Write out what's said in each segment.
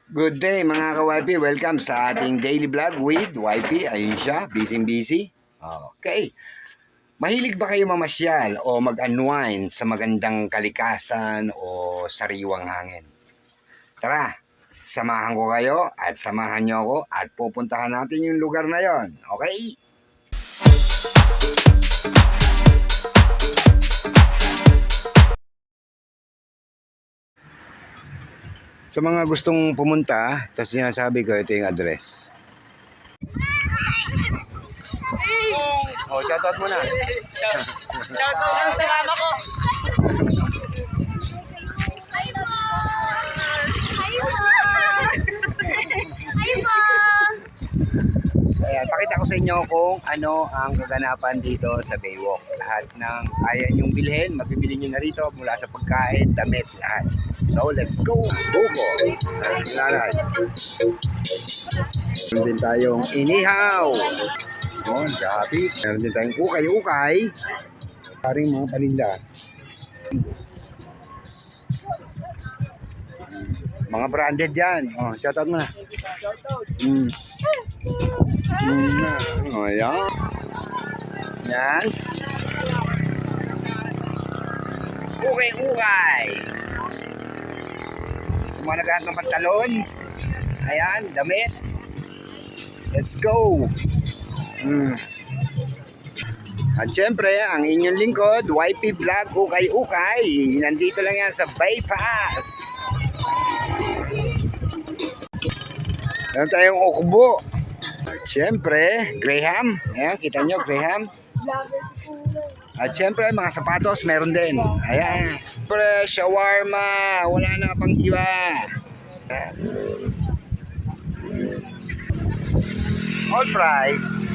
Good day mga ka-YP, welcome sa ating daily vlog with YP. Ayun siya, busy. Okay. Mahilig ba kayo mamasyal o mag-unwind sa magandang kalikasan o sariwang hangin? Tara, samahan ko kayo at samahan nyo ako at pupuntahan natin yung lugar na yon. Okay? Sa mga gustong pumunta, tapos sinasabi ko, ito yung address. Oh, shoutout mo na. Shoutout lang sa mama ko. Hi po! Hi po! Ayan, pakita ko sa inyo kung ano ang kaganapan dito sa Baywalk. Lahat ng kaya nyong bilhin, mabibili nyo na rito mula sa pagkain, damit, lahat. So, let's go! Buko! Lahat. Meron din tayong inihaw. Yun, dati. Meron din tayong ukay-ukay. Paring mga paninda. Mga branded yan. Oh, shoutout mo na. Oh, yan. Yan. Ukay-ukay. Mga naghahanap ng pantalon. Ayan, damit. Let's go. At syempre, ang inyong lingkod, YP Vlog, ukay-ukay. Nandito lang yan sa Bypass. Meron tayong ukbo. At syempre, Graham. Ayan, kita nyo, Graham. At syempre, mga sapatos, meron din. Ayan. Syempre, shawarma. Wala na pang iba. Ayan. All price.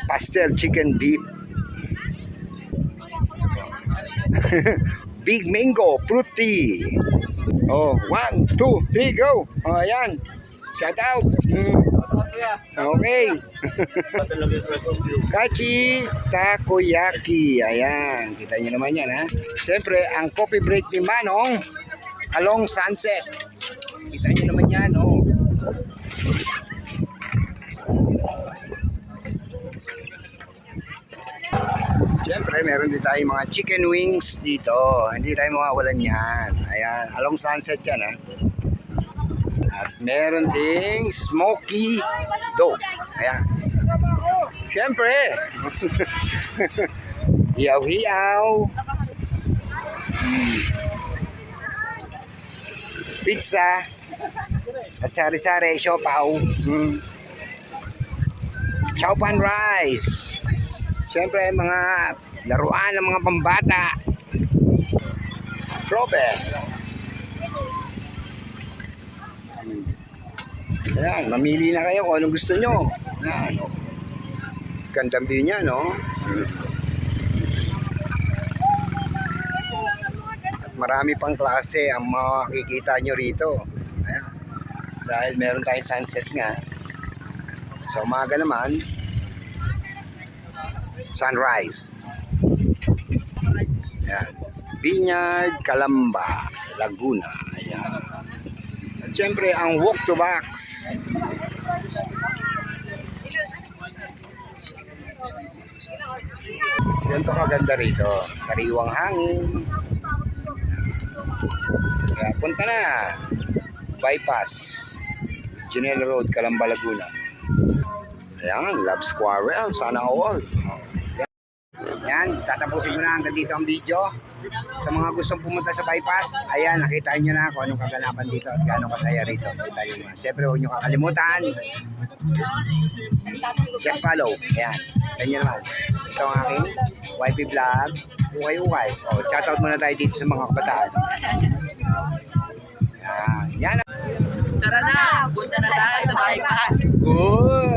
Pastel chicken beef. Big mango fruit tea. Oh, 1, 2, 3, go. Oh, ayan. Shout out. Okay. Kachi takoyaki. Ayan. Kita nyo naman yan, ha. Siyempre, ang coffee break ni Manong along Sunset. Kita nyo naman yan, oh. Siyempre, meron din tayong mga chicken wings dito. Hindi tayo mawawalan yan. Ayan, along Sunset yan, ha. At meron ding smoky dog. Ayan. Siyempre. Hiyaw-hiyaw. Pizza. At sari-sari, siopaw. Chow pan rice. Siyempre, mga laruan ng mga pambata. Probe. Ayan, mamili na kayo kung anong gusto nyo. Ayan. Gandang view niya, no? At marami pang klase ang makikita nyo rito. Ayan. Dahil meron tayong sunset nga. Sa umaga naman, sunrise. Ayan. Vineyard, Calamba, Laguna. Ayan. At syempre, ang walk to box. Ganito kaganda rito. Sariwang hangin. Kaya punta na. Bypass. Junel Road, Calamba, Laguna. Ayan, Love Squirrel. Sana all. Yan, tatapusin ko na hanggang dito ang video. Sa mga gustong pumunta sa Bypass, ayan, nakita nyo na kung anong kaganapan dito at gaano kasaya rito. Kita nyo na. Siyempre, huwag nyo kakalimutan. Just follow. Ayan, kita nyo naman. Ito ang aking YP Vlog. Ukay-ukay. O, shoutout muna tayo dito sa mga kabataan. Ayan, yan. Tara na, punta na tayo sa bypass. Good.